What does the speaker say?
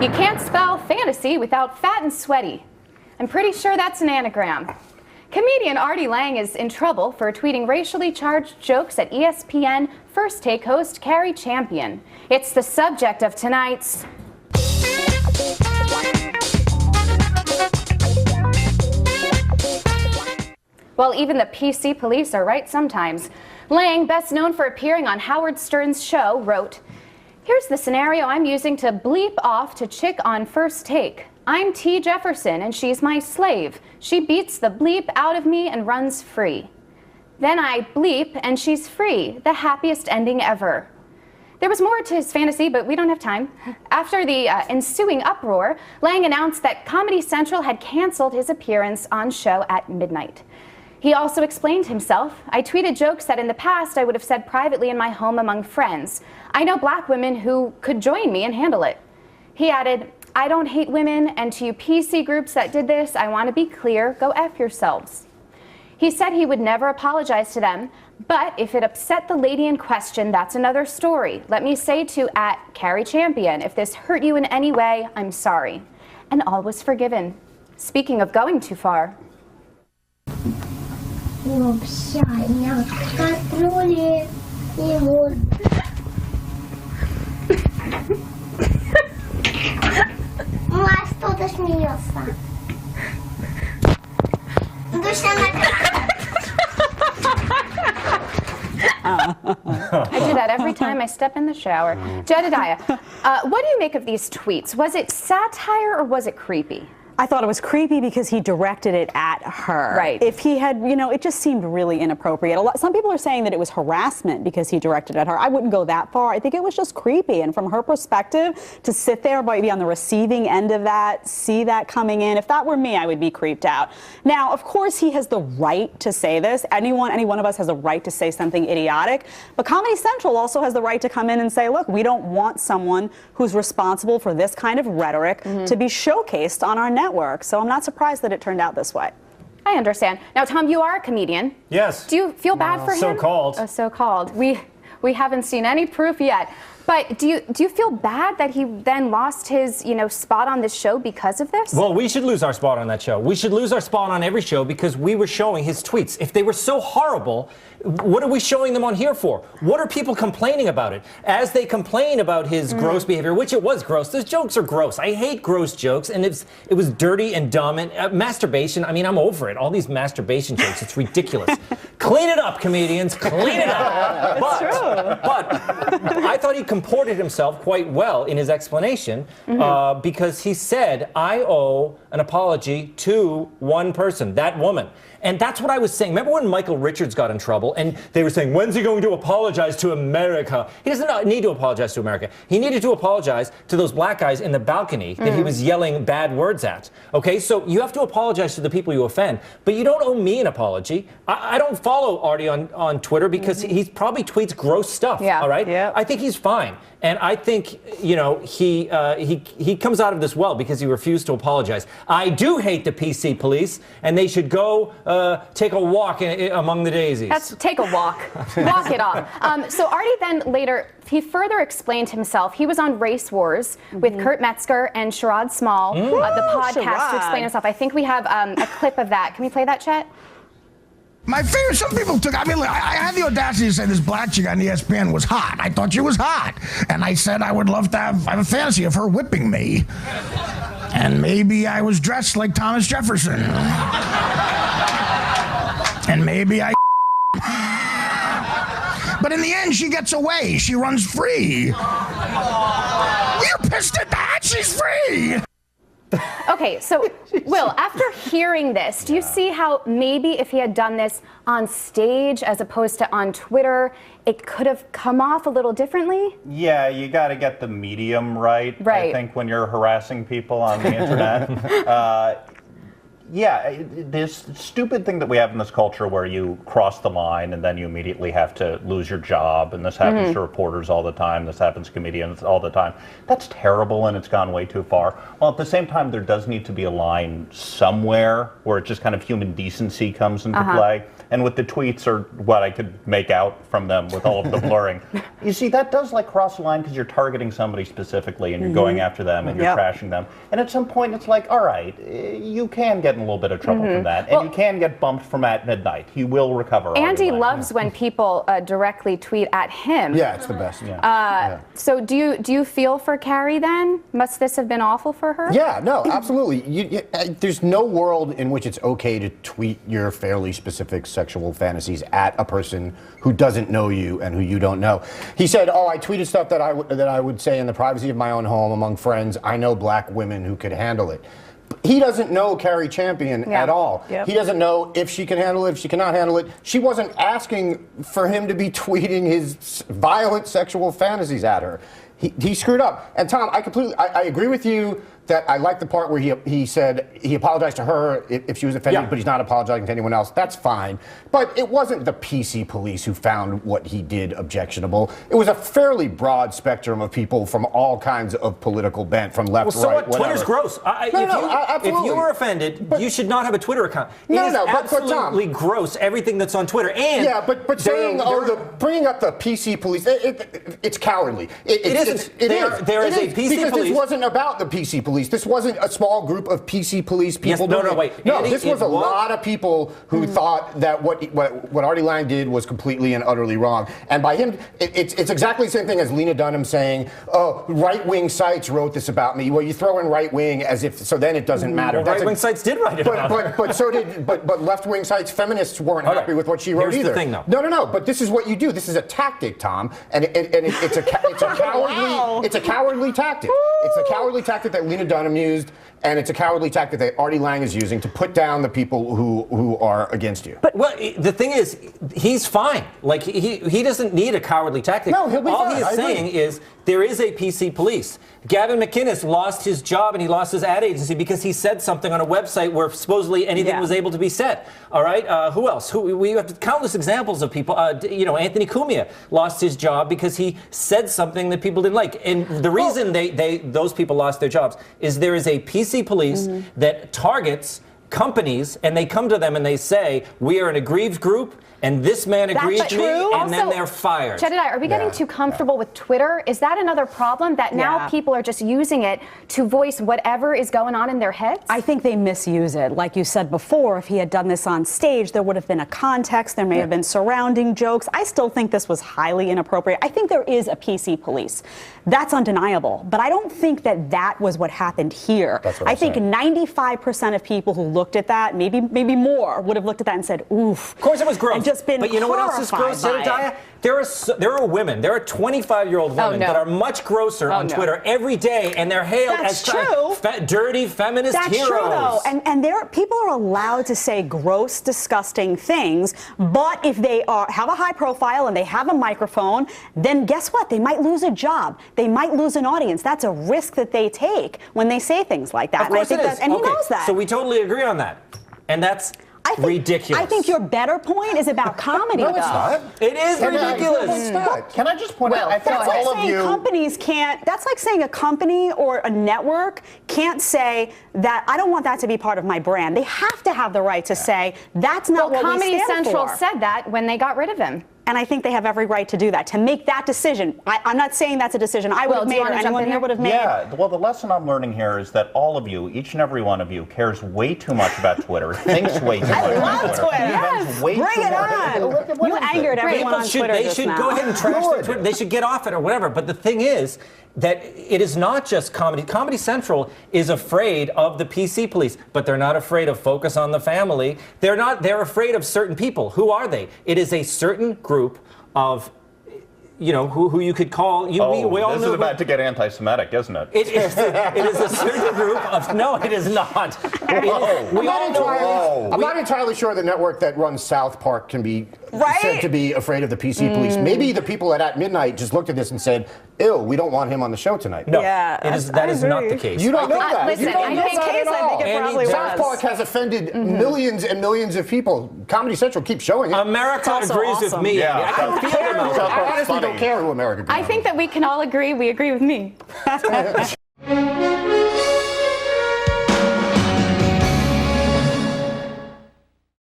You can't spell fantasy without fat and sweaty. I'm pretty sure that's an anagram. Comedian Artie Lange is in trouble for tweeting racially charged jokes at ESPN First Take host Cari Champion. It's the subject of tonight's Well, even the PC police are right sometimes. Lange, best known for appearing on Howard Stern's show, wrote, "Here's the scenario I'm using to bleep off to chick on First Take. I'm T. Jefferson and she's my slave. She beats the bleep out of me and runs free. Then I bleep and she's free. The happiest ending ever." There was more to his fantasy, but we don't have time. After the ensuing uproar, Lange announced that Comedy Central had canceled his appearance on show at midnight. He also explained himself. "I tweeted jokes that in the past I would have said privately in my home among friends. I know black women who could join me and handle it." He added, "I don't hate women, and to you PC groups that did this, I want to be clear, go F yourselves." He said he would never apologize to them, but if it upset the lady in question, that's another story. Let me say to @Cari Champion, if this hurt you in any way, I'm sorry. And all was forgiven. Speaking of going too far. Кто-то смеется. I do that every time I step in the shower. Jedediah, what do you make of these tweets? Was it satire or was it creepy? I thought it was creepy because he directed it at her. Right. If he had, it just seemed really inappropriate. Some people are saying that it was harassment because he directed it at her. I wouldn't go that far. I think it was just creepy. And from her perspective, to sit there, be on the receiving end of that, see that coming in, if that were me, I would be creeped out. Now, of course, he has the right to say this. Any one of us has a right to say something idiotic. But Comedy Central also has the right to come in and say, look, we don't want someone who's responsible for this kind of rhetoric to be showcased on our network. So I'm not surprised that it turned out this way. I understand. Now, Tom, you are a comedian. Yes. Do you feel bad for him? So-called. Oh, so-called. We haven't seen any proof yet. But do you feel bad that he then lost his, spot on this show because of this? Well, we should lose our spot on that show. We should lose our spot on every show because we were showing his tweets. If they were so horrible, what are we showing them on here for? What are people complaining about it? As they complain about his gross behavior, which it was gross. Those jokes are gross. I hate gross jokes, and it was dirty and dumb. And masturbation, I mean, I'm over it. All these masturbation jokes, it's ridiculous. Clean it up, comedians. Clean it up. But I thought he comported himself quite well in his explanation because he said, I owe an apology to one person, that woman. And that's what I was saying. Remember when Michael Richards got in trouble and they were saying, when's he going to apologize to America? He doesn't need to apologize to America. He needed to apologize to those black guys in the balcony that he was yelling bad words at. Okay, so you have to apologize to the people you offend, but you don't owe me an apology. I don't follow Artie on Twitter because he probably tweets gross stuff. Yeah. All right? Yeah. I think he's fine. And I think, he comes out of this well because he refused to apologize. I do hate the PC police, and they should go take a walk among the daisies. That's take a walk. Walk it off. So Artie then later, he further explained himself. He was on Race Wars with Kurt Metzger and Sherrod Small, the podcast, to explain himself. I think we have a clip of that. Can we play that, Chet? My favorite, some people took, I had the audacity to say this black chick on ESPN was hot. I thought she was hot. And I said I would love to have a fantasy of her whipping me. And maybe I was dressed like Thomas Jefferson. And maybe I But in the end, she gets away. She runs free. You're pissed at that? She's free. Okay, so Will, after hearing this, do you see how maybe if he had done this on stage as opposed to on Twitter, it could have come off a little differently? Yeah, you got to get the medium right. Right. I think when you're harassing people on the internet. Yeah, this stupid thing that we have in this culture where you cross the line and then you immediately have to lose your job, and this happens to reporters all the time, this happens to comedians all the time. That's terrible, and it's gone way too far. Well, at the same time, there does need to be a line somewhere where it just kind of human decency comes into play. And with the tweets, or what I could make out from them with all of the blurring, you see, that does like cross the line because you're targeting somebody specifically and you're going after them and you're trashing them. And at some point, it's like, all right, you can get in a little bit of trouble from that, and you can get bumped from at midnight. He will recover. Andy loves when people directly tweet at him. Yeah, it's the best. So do you feel for Cari then? Must this have been awful for her? Yeah, no, absolutely. There's no world in which it's okay to tweet your fairly specific sexual fantasies at a person who doesn't know you and who you don't know. He said, "Oh, I tweeted stuff that I would say in the privacy of my own home among friends. I know black women who could handle it." He doesn't know Cari Champion at all. He doesn't know if she can handle it, if she cannot handle it. She wasn't asking for him to be tweeting his violent sexual fantasies at her. He screwed up. And Tom, I agree with you that I like the part where he said he apologized to her if she was offended, but he's not apologizing to anyone else. That's fine. But it wasn't the PC police who found what he did objectionable. It was a fairly broad spectrum of people from all kinds of political bent, from left, so right, what? Twitter's gross. If you were offended, you should not have a Twitter account. It is absolutely gross, everything that's on Twitter. And but saying, bringing up the PC police, it's cowardly. It isn't. There is a PC police. Because this wasn't about the PC police. This wasn't a small group of PC police people. Wait. No, Andy, this was a lot of people who thought that what Artie Lange did was completely and utterly wrong. And by him, it's exactly the same thing as Lena Dunham saying, "Oh, right-wing sites wrote this about me." Well, you throw in right-wing as if so then it doesn't matter. Well, right-wing sites did write it about her. But left-wing sites, feminists weren't happy with what she wrote either. Here's the thing, though. No. But this is what you do. This is a tactic, Tom, and it's a cowardly. It's a cowardly tactic. It's a cowardly tactic that Lena Dunham used, and it's a cowardly tactic that Artie Lange is using to put down the people who are against you. But the thing is, he's fine. Like he doesn't need a cowardly tactic. No, he'll be All fine. he is saying is there is a PC police. Gavin McInnes lost his job and he lost his ad agency because he said something on a website where supposedly anything was able to be said. All right, who else? We have countless examples of people. Anthony Cumia lost his job because he said something that people didn't like. And the reason those people lost their jobs is there is a PC police that targets companies, and they come to them and they say, "We are an aggrieved group, and this man aggrieved me," and also, then they're fired. Jedediah, are we getting too comfortable with Twitter? Is that another problem, that now people are just using it to voice whatever is going on in their heads? I think they misuse it. Like you said before, if he had done this on stage, there would have been a context. There may have been surrounding jokes. I still think this was highly inappropriate. I think there is a PC police. That's undeniable. But I don't think that was what happened here. I think 95% of people who looked at that, maybe more, would have looked at that and said, "Oof." Of course it was gross. And just been but you know what else is gross, Jedediah? There are women, there are 25-year-old women that are much grosser on Twitter every day, and they're hailed as dirty feminist heroes. That's true, though. And people are allowed to say gross, disgusting things, but if they have a high profile and they have a microphone, then guess what? They might lose a job. They might lose an audience. That's a risk that they take when they say things like that. Of course it is. And he knows that. So we totally agree on that. And that's ridiculous. I think your better point is about comedy, No, it's not. It is ridiculous. Can I just point out, I think That's like all of saying you... companies can't, that's like saying a company or a network can't say that I don't want that to be part of my brand. They have to have the right to say that's not what we Comedy stand Central for. said that when they got rid of him. And I think they have every right to do that, to make that decision. I'm not saying that's a decision I would have made or anyone here would have made. Yeah, well, the lesson I'm learning here is that all of you, each and every one of you, cares way too much about Twitter, thinks way too much about Twitter. Yes, Bring it on. You angered everyone on Twitter They should go ahead and trash their Twitter. They should get off it or whatever. But the thing is that it is not just comedy. Comedy Central is afraid of the PC police, but they're not afraid of Focus on the Family. They're afraid of certain people. Who are they? It is a certain group of you know, who you could call. We all this know is about to get anti-Semitic, isn't it? It is a certain group of. No, it is not. I'm not entirely sure the network that runs South Park can be said to be afraid of the PC police. Maybe the people at Midnight just looked at this and said, ew, we don't want him on the show tonight. No, Yeah, that is not the case. You don't know that. Listen, you don't I know think that at all. I think it probably South was. Park has offended millions and millions of people. Comedy Central keeps showing it. America also agrees with awesome. me. Yeah, I can feel them out there. I honestly don't care who America I think that we can all agree. We agree with me.